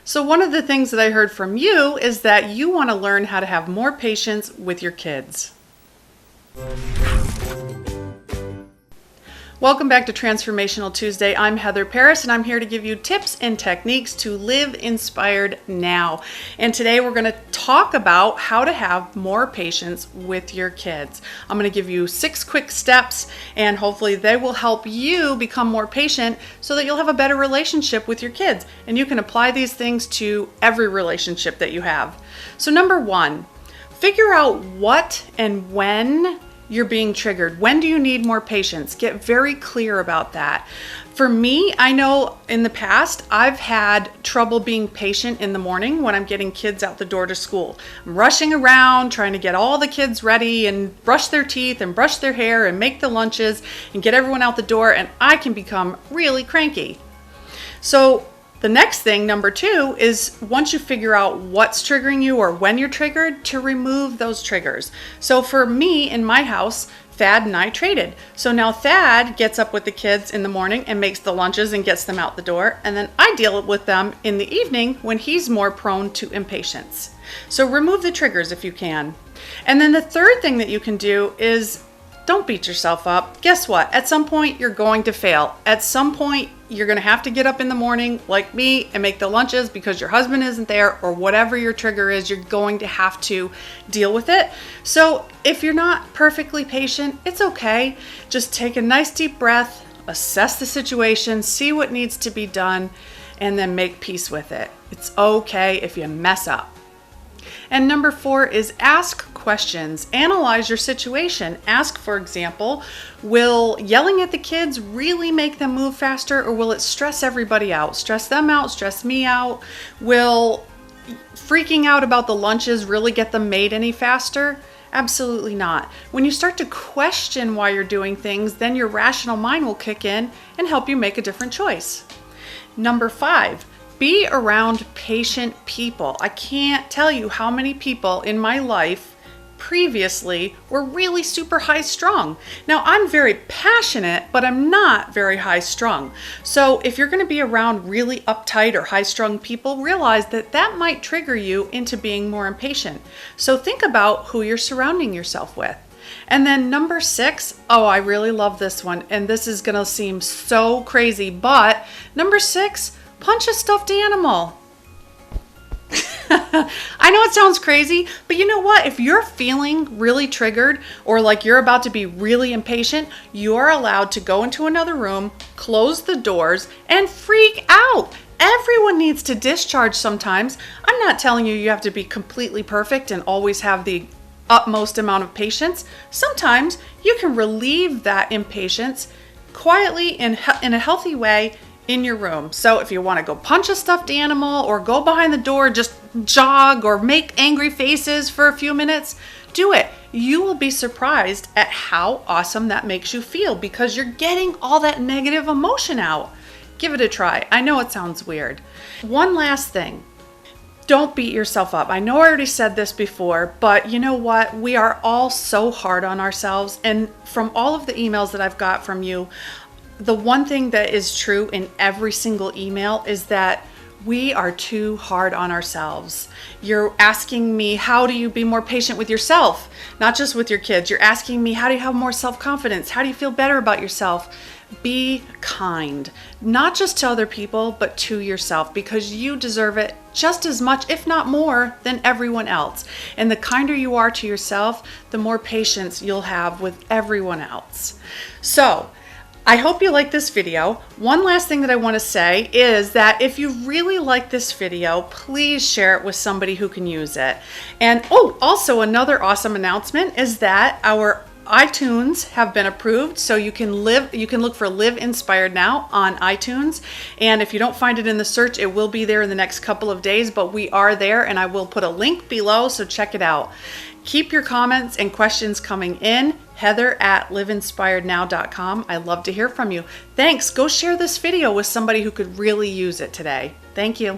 So one of the things that I heard from you is that you want to learn how to have more patience with your kids. Welcome back to Transformational Tuesday. I'm Heather Paris, and I'm here to give you tips and techniques to live inspired now. And today we're going to talk about how to have more patience with your kids. I'm going to give you 6 quick steps, and hopefully they will help you become more patient so that you'll have a better relationship with your kids. And you can apply these things to every relationship that you have. So number 1, figure out what and when you're being triggered. When do you need more patience? Get very clear about that. For me, I know in the past, I've had trouble being patient in the morning when I'm getting kids out the door to school. I'm rushing around trying to get all the kids ready and brush their teeth and brush their hair and make the lunches and get everyone out the door, and I can become really cranky. So the next thing, number 2, is once you figure out what's triggering you or when you're triggered, to remove those triggers. So for me in my house, Thad and I traded. So now Thad gets up with the kids in the morning and makes the lunches and gets them out the door. And then I deal with them in the evening when he's more prone to impatience. So remove the triggers if you can. And then the third thing that you can do is don't beat yourself up. Guess what? At some point, you're going to fail. At some point, you're going to have to get up in the morning like me and make the lunches because your husband isn't there, or whatever your trigger is, you're going to have to deal with it. So if you're not perfectly patient, it's okay. Just take a nice deep breath, assess the situation, see what needs to be done, and then make peace with it. It's okay if you mess up. And number 4 is ask questions. Analyze your situation. Ask, for example, will yelling at the kids really make them move faster, or will it stress everybody out? Stress them out, stress me out? Will freaking out about the lunches really get them made any faster? Absolutely not. When you start to question why you're doing things, then your rational mind will kick in and help you make a different choice. Number 5. Be around patient people. I can't tell you how many people in my life previously were really super high strung. Now I'm very passionate, but I'm not very high strung. So if you're going to be around really uptight or high strung people, realize that that might trigger you into being more impatient. So think about who you're surrounding yourself with. And then number 6, I really love this one, and this is going to seem so crazy, but number 6, punch a stuffed animal. I know it sounds crazy, but you know what? If you're feeling really triggered or like you're about to be really impatient, you are allowed to go into another room, close the doors, and freak out. Everyone needs to discharge sometimes. I'm not telling you you have to be completely perfect and always have the utmost amount of patience. Sometimes you can relieve that impatience quietly in a healthy way in your room. So if you want to go punch a stuffed animal or go behind the door, just jog or make angry faces for a few minutes, do it. You will be surprised at how awesome that makes you feel because you're getting all that negative emotion out. Give it a try. I know it sounds weird. One last thing. Don't beat yourself up. I know I already said this before, but you know what? We are all so hard on ourselves. And from all of the emails that I've got from you, the one thing that is true in every single email is that we are too hard on ourselves. You're asking me, how do you be more patient with yourself? Not just with your kids. You're asking me, how do you have more self-confidence? How do you feel better about yourself? Be kind, not just to other people, but to yourself, because you deserve it just as much, if not more, than everyone else. And the kinder you are to yourself, the more patience you'll have with everyone else. So, I hope you like this video. One last thing that I want to say is that if you really like this video, please share it with somebody who can use it. And also another awesome announcement is that our iTunes have been approved, so you can look for Live Inspired Now on iTunes. And if you don't find it in the search, it will be there in the next couple of days, but we are there, and I will put a link below, so check it out. Keep your comments and questions coming in. Heather@liveinspirednow.com. I love to hear from you. Thanks. Go share this video with somebody who could really use it today. Thank you.